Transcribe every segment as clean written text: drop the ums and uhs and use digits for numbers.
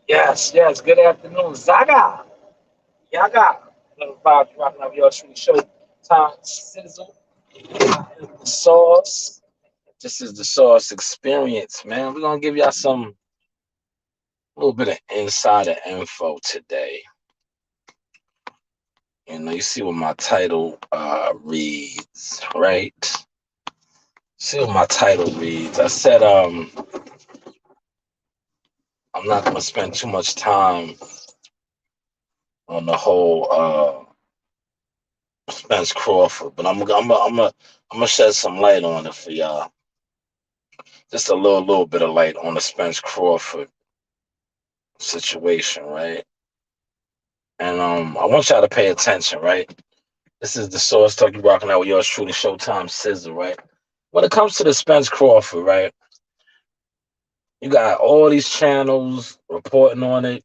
Yes, yes. Good afternoon, Zaga. Yaga. Another vibe rocking out your truly show. Time sizzle. The sauce. This is the sauce experience, man. We're gonna give y'all some little bit of insider info today. You see what my title reads, right? See what my title reads. I said I'm not gonna spend too much time on the whole Spence Crawford, but I'm gonna shed some light on it for y'all. Just a little bit of light on the Spence Crawford situation, right? And I want y'all to pay attention, right? This is the source talk you rocking out with yours truly, Showtime Sizzle, right? When it comes to the Spence Crawford, right? You got all these channels reporting on it.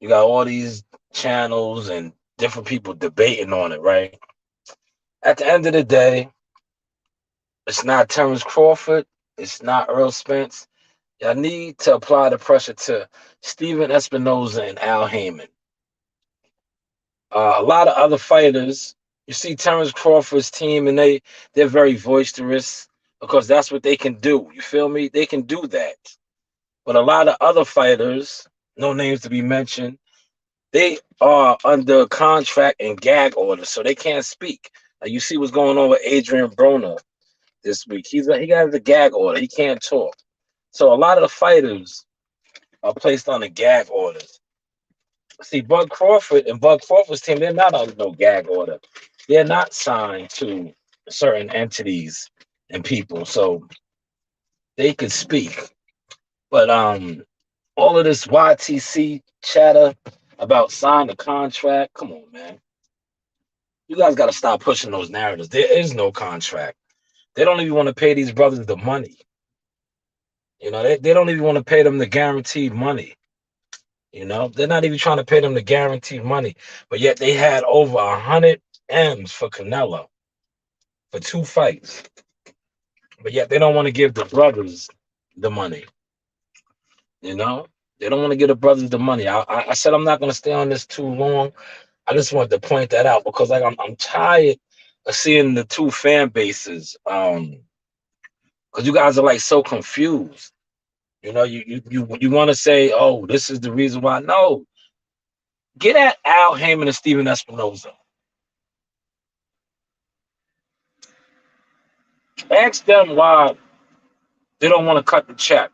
You got all these channels and different people debating on it, right? At the end of the day, it's not Terrence Crawford. It's not Earl Spence. Y'all need to apply the pressure to Steven Espinoza and Al Heyman. A lot of other fighters, you see Terrence Crawford's team, and they're very boisterous because that's what they can do. You feel me? They can do that. But a lot of other fighters, no names to be mentioned, they are under contract and gag orders, so they can't speak. Like you see what's going on with Adrian Broner this week. He got the gag order. He can't talk. So a lot of the fighters are placed on the gag orders. See, Bud Crawford and Bud Crawford's team, they're not on no gag order. They're not signed to certain entities and people, so they could speak. But all of this YTC chatter about signing a contract, come on, man. You guys got to stop pushing those narratives. There is no contract. They don't even want to pay these brothers the money. They don't even want to pay them the guaranteed money. They're not even trying to pay them the guaranteed money, but yet they had over 100 M's for Canelo for 2 fights. But yet they don't want to give the brothers the money. You know, they don't want to give the brothers the money. I said I'm not going to stay on this too long. I just wanted to point that out because like I'm tired of seeing the two fan bases. Because you guys are like so confused. You want to say, oh, this is the reason why. No, get at Al Heyman and Steven Espinoza. Ask them why they don't want to cut the check.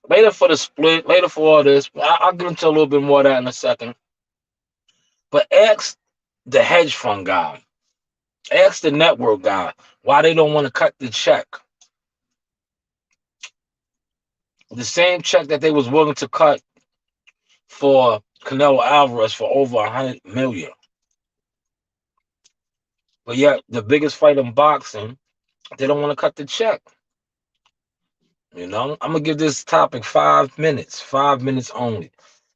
Later for the split, later for all this, I'll get into a little bit more of that in a second. But ask the hedge fund guy, ask the network guy why they don't want to cut the check. The same check that they was willing to cut for Canelo Alvarez for over 100 million. But yet the biggest fight in boxing, they don't want to cut the check. I'm gonna give this topic 5 minutes only,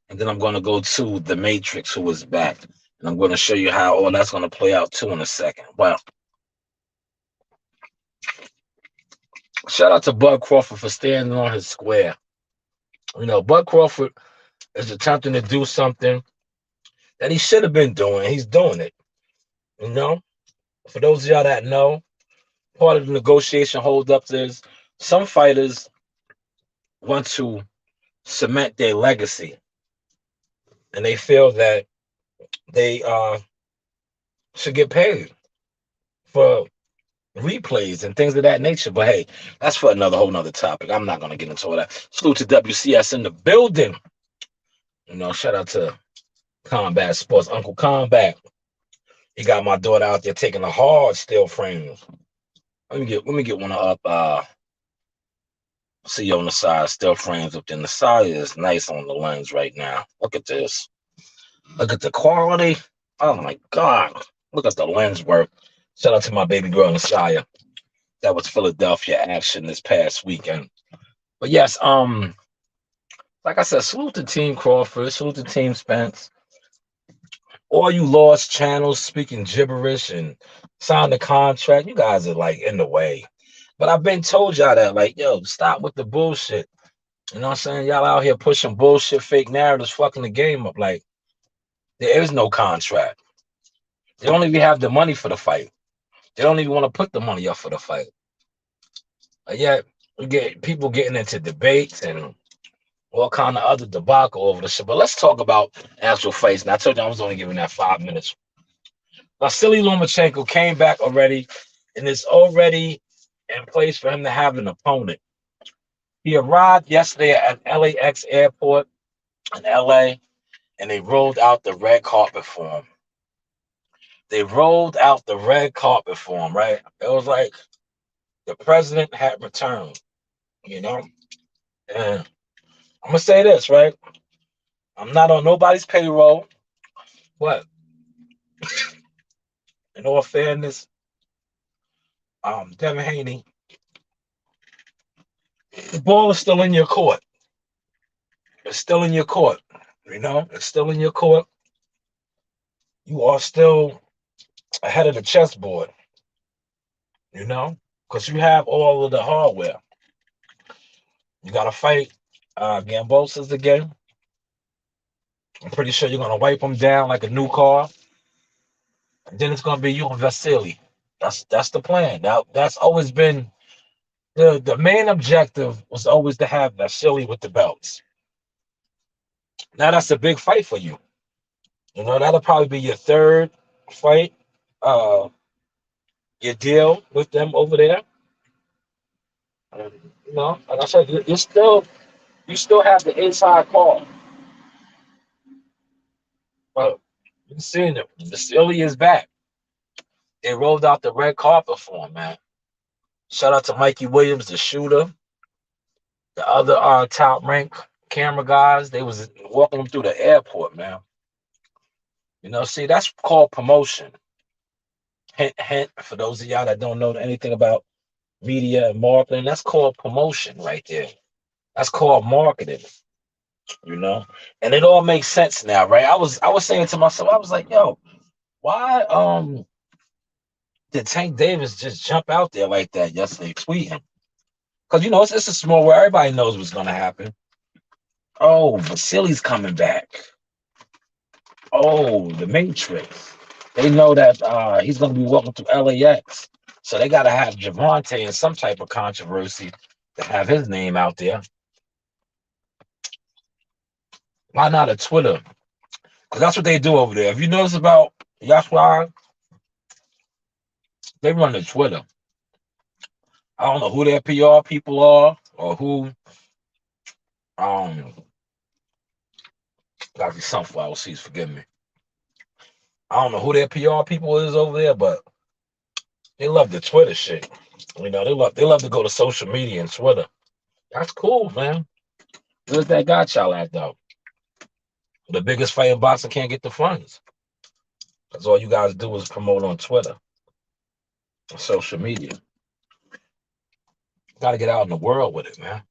and then I'm gonna go to the Matrix, who is back, and I'm gonna show you how all that's gonna play out too in a second. Well, shout out to Bud Crawford for standing on his square. Bud Crawford is attempting to do something that he should have been doing. He's doing it. You know, for those of y'all that know, part of the negotiation holdup is some fighters want to cement their legacy, and they feel that they should get paid for replays and things of that nature. But hey, that's for another whole nother topic. I'm not gonna get into all that. Salute to WCS in the building. Shout out to Combat Sports, Uncle Combat. He got my daughter out there taking the hard steel frames. Let me get one up. See you on the side, steel frames within the side is nice on the lens right now. Look at this. Look at the quality. Oh my God. Look at the lens work. Shout out to my baby girl Nasiah. That was Philadelphia action this past weekend. But yes, like I said, salute to Team Crawford, salute to Team Spence. All you lost channels speaking gibberish and sign the contract, you guys are like in the way. But I've been told y'all that, like, yo, stop with the bullshit. You know what I'm saying? Y'all out here pushing bullshit, fake narratives, fucking the game up. Like there is no contract. They don't even have the money for the fight. They don't even want to put the money up for the fight. Yet we get people getting into debates and all kind of other debacle over the shit. But let's talk about actual fights. And I told you I was only giving that 5 minutes. Vasily Lomachenko came back already, and it's already in place for him to have an opponent. He arrived yesterday at LAX airport in LA, and they rolled out the red carpet for him. They rolled out the red carpet for him, right? It was like the president had returned, you know? And I'm gonna say this, right? I'm not on nobody's payroll, but in all fairness, Devin Haney, the ball is still in your court. It's still in your court. You know, it's still in your court. You are still ahead of the chessboard, you know, because you have all of the hardware. You got to fight Gambosa's again. I'm pretty sure you're going to wipe him down like a new car. And then it's going to be you and Vasily. That's the plan. Now, that's always been the main objective was always to have Vasily with the belts. Now that's a big fight for you. You know, that'll probably be your third fight. Your deal with them over there. You know, like I said, you still have the inside call. But you seeing it. Vasily is back. They rolled out the red carpet for him, man. Shout out to Mikey Williams, the shooter, the other top rank camera guys. They was walking them through the airport, man. You know, see, that's called promotion. Hint, hint, for those of y'all that don't know anything about media and marketing, that's called promotion right there. That's called marketing, you know? And it all makes sense now, right? I was saying to myself, I was like, yo, why did Tank Davis just jump out there like that yesterday tweeting? Because you know it's a small where everybody knows what's gonna happen. Oh, Vasily's coming back. Oh, the Matrix. They know that he's gonna be welcome to LAX. So they gotta have Javante in some type of controversy to have his name out there. Why not a Twitter? Because that's what they do over there. If you notice about Yashua, they run the Twitter. I don't know who their PR people are or who gotta be sunflower seeds, forgive me. I don't know who their PR people is over there, but they love the Twitter shit. You know, they love to go to social media and Twitter. That's cool, man. Where's that got y'all at though? The biggest fight in boxing can't get the funds. That's all you guys do is promote on Twitter, social media. Got to get out in the world with it, man.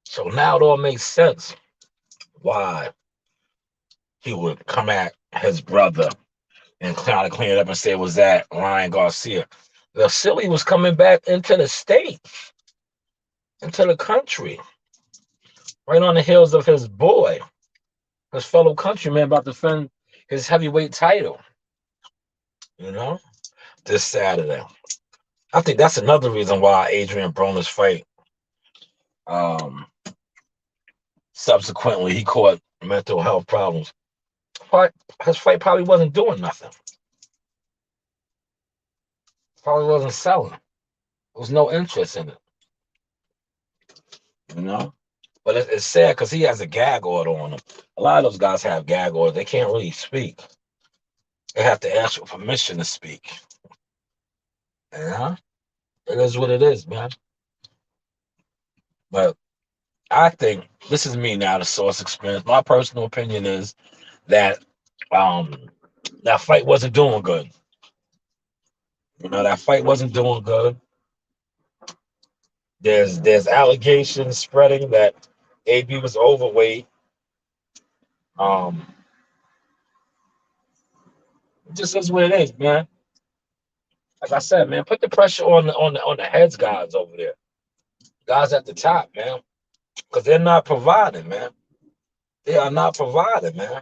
So now it all makes sense why he would come at his brother and kind of clean it up and say it was that Ryan Garcia. The silly was coming back into the state, into the country, right on the heels of his boy, his fellow countryman about to defend his heavyweight title, you know, this Saturday. I think that's another reason why Adrian Broner's fight, um, subsequently, he caught mental health problems. But his fight probably wasn't doing nothing. Probably wasn't selling. There was no interest in it, you know? But it's sad because he has a gag order on him. A lot of those guys have gag orders. They can't really speak. They have to ask for permission to speak. Yeah, it is what it is, man. But I think this is me now, the source experience. My personal opinion is that um that fight wasn't doing good. You know, that fight wasn't doing good. There's allegations spreading that AB was overweight. Um, it just is what it is, man. Like I said, man, put the pressure on the heads guys over there, guys at the top, man. because they're not providing, man. They are not providing, man.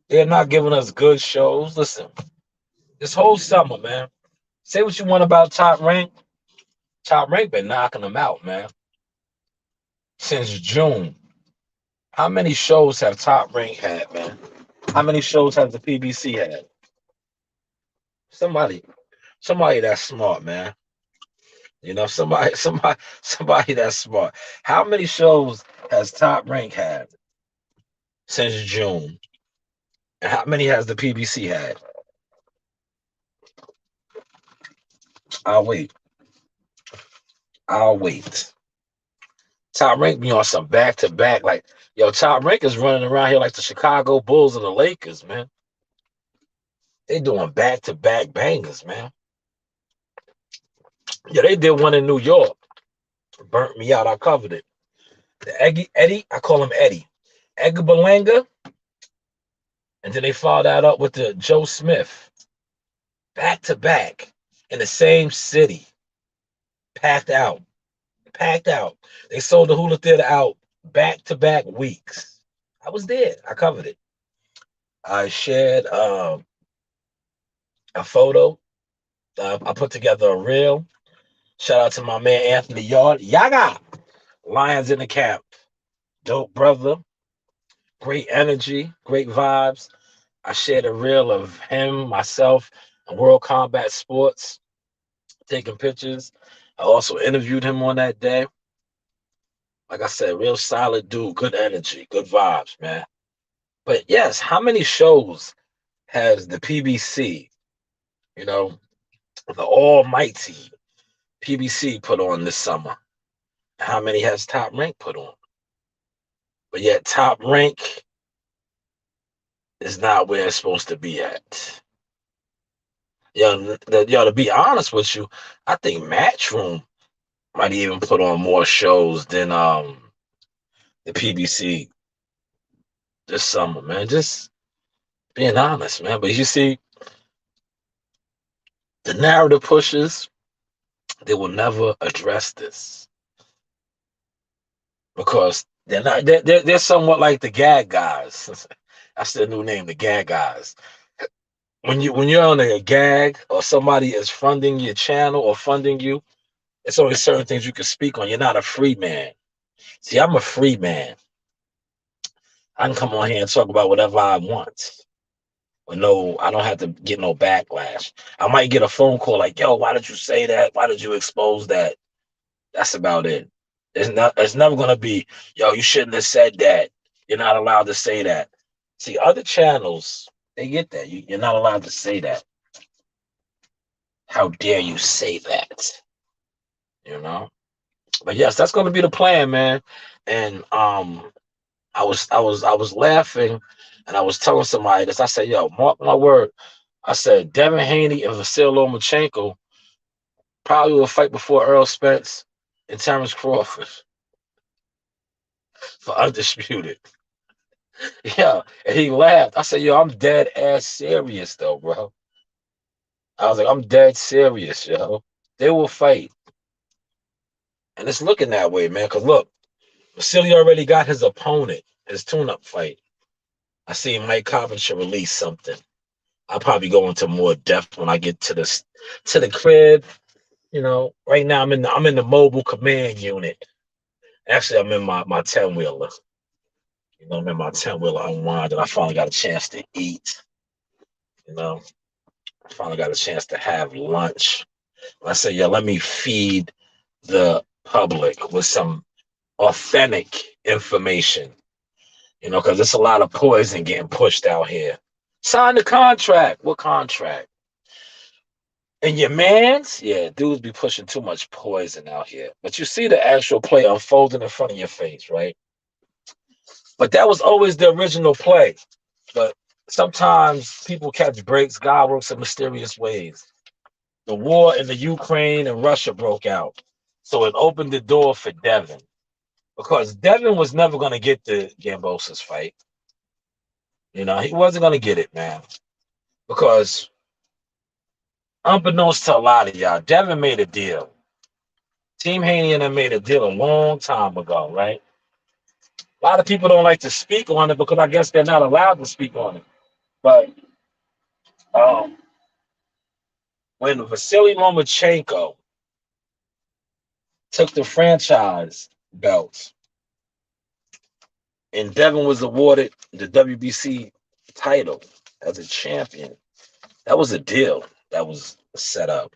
They're not giving us good shows. Listen, this whole summer, man. Say what you want about Top Rank. Top Rank been knocking them out, man. Since June. How many shows have Top Rank had, man? How many shows has the PBC had? Somebody, somebody that's smart, man. Somebody that's smart. How many shows has Top Rank had since June? And how many has the PBC had? I'll wait. I'll wait. Top Rank be on some back to back. Like, yo, Top Rank is running around here like the Chicago Bulls and the Lakers, man. They doing back to back bangers, man. Yeah, they did one in New York. Burnt me out. I covered it. The Eddie, I call him Eddie. Edgar Berlanga, and then they followed that up with the Joe Smith. Back to back in the same city. Packed out. Packed out. They sold the Hula Theater out back to back weeks. I was there. I covered it. I shared a photo. I put together a reel. Shout out to my man Anthony Yard. Yaga! Lions in the camp. Dope brother. Great energy. Great vibes. I shared a reel of him, myself, and World Combat Sports taking pictures. I also interviewed him on that day. Like I said, real solid dude, good energy, good vibes, man. But yes, how many shows has the PBC, you know, the almighty PBC put on this summer? How many has Top Rank put on? But yet Top Rank is not where it's supposed to be at. Yo, to be honest with you, I think Matchroom might even put on more shows than the PBC this summer, man. Just being honest, man. But you see, the narrative pushes, they will never address this because they're somewhat like the gag guys. That's their new name, the gag guys. When you're on a gag or somebody is funding your channel or funding you, it's only certain things you can speak on. You're not a free man. See, I'm a free man. I can come on here and talk about whatever I want. But no, I don't have to get no backlash. I might get a phone call like, yo, why did you say that? Why did you expose that? That's about it. It's never gonna be, yo, you shouldn't have said that. You're not allowed to say that. See, other channels, they get that. You're not allowed to say that. How dare you say that? You know? But yes, that's gonna be the plan, man. And I was laughing and I was telling somebody this. I said, yo, mark my word. I said Devin Haney and Vasil Lomachenko probably will fight before Earl Spence and Terrence Crawford for undisputed. Yeah. And he laughed. I said, yo, I'm dead ass serious though, bro. I was like, I'm dead serious, yo. They will fight. And it's looking that way, man. Cause look, Vasily already got his opponent, his tune-up fight. I see Mike Covington release something. I'll probably go into more depth when I get to the crib. You know, right now I'm in the mobile command unit. Actually, I'm in my 10-wheeler. You know, I'm in my 10-wheeler unwind, and I finally got a chance to eat. You know, I finally got a chance to have lunch. I said, yeah, let me feed the public with some authentic information. You know, because there's a lot of poison getting pushed out here. Sign the contract. What contract? And your mans, yeah, dudes be pushing too much poison out here. But you see the actual play unfolding in front of your face, right? But that was always the original play. But sometimes people catch breaks. God works in mysterious ways. The war in the Ukraine and Russia broke out. So it opened the door for Devin. Because Devin was never going to get the Gambosa's fight. You know, he wasn't going to get it, man. Because unbeknownst to a lot of y'all, Devin made a deal. Team Haney and them made a deal a long time ago, right? A lot of people don't like to speak on it because I guess they're not allowed to speak on it. But um, when Vasily Lomachenko took the franchise belt and Devin was awarded the WBC title as a champion, that was a deal that was set up.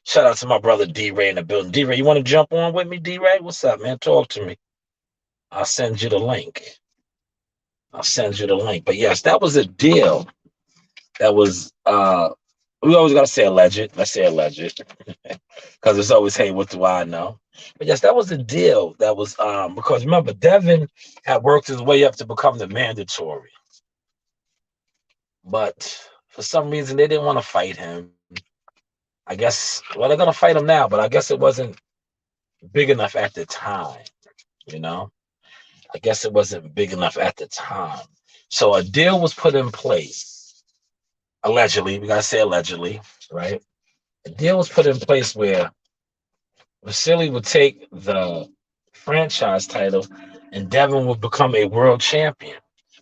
Shout out to my brother D-Ray in the building. D-Ray, you want to jump on with me, D-Ray? What's up, man? Talk to me. I'll send you the link. I'll send you the link. But yes, that was a deal that was we always gotta say alleged. Let's say alleged. Because it's always, hey, what do I know? But yes, that was a deal that was because remember, Devin had worked his way up to become the mandatory. But for some reason they didn't want to fight him. I guess well they're gonna fight him now, but I guess it wasn't big enough at the time, you know? I guess it wasn't big enough at the time. So a deal was put in place, allegedly. We gotta say allegedly, right? A deal was put in place where Vasily would take the franchise title and Devin would become a world champion.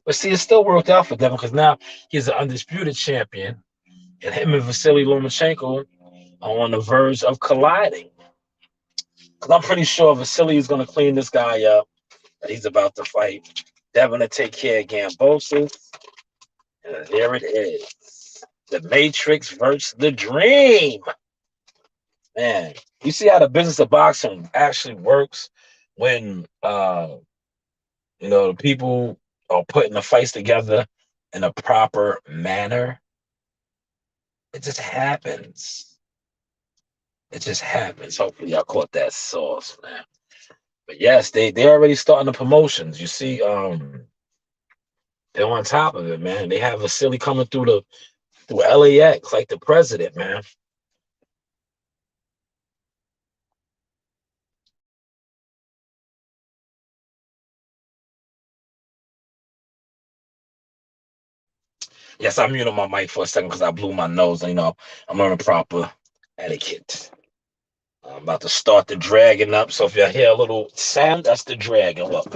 But see, it still worked out for Devin because now he's an undisputed champion, and him and Vasily Lomachenko are on the verge of colliding. Because I'm pretty sure Vasily is going to clean this guy up that he's about to fight. Devin to take care of Gambosis. And there it is. The Matrix versus the Dream. Man, you see how the business of boxing actually works when the people are putting the fights together in a proper manner. It just happens. It just happens. Hopefully y'all caught that sauce, man. But yes, they're already starting the promotions. You see, they're on top of it, man. They have Vasily coming through LAX like the president, man. Yes, I muted my mic for a second because I blew my nose. I'm learning proper etiquette. I'm about to start the dragon up. So if you hear a little sound, that's the dragon. Look.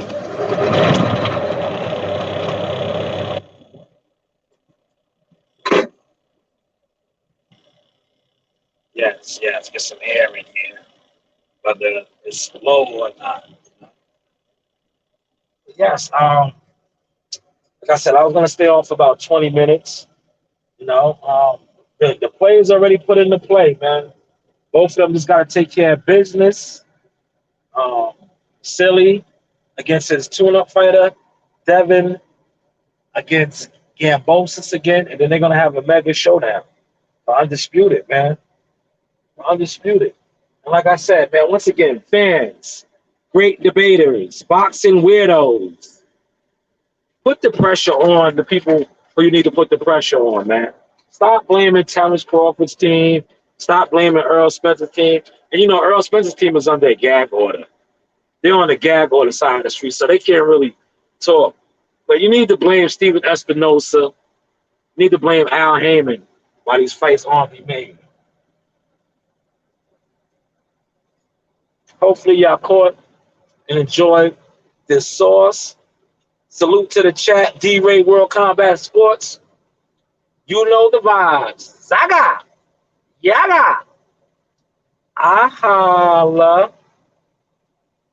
Yes, get some air in here, whether it's low or not. Yes, like I said, I was gonna stay on for about 20 minutes. The players already put into play, man. Both of them just gotta take care of business. Um, Silly against his tune-up fighter, Devin against Gambosis again, and then they're gonna have a mega showdown. Undisputed, man. Undisputed. And like I said, man, once again, fans, great debaters, boxing weirdos, put the pressure on the people who you need to put the pressure on, man. Stop blaming Terrence Crawford's team. Stop blaming Earl Spencer's team. And Earl Spencer's team is under a gag order. They're on the gag order side of the street, so they can't really talk. But you need to blame Stephen Espinosa. You need to blame Al Heyman while these fights aren't being made. Hopefully y'all caught and enjoyed this sauce. Salute to the chat, D-Ray World Combat Sports. You know the vibes. Saga, yaga, ahala.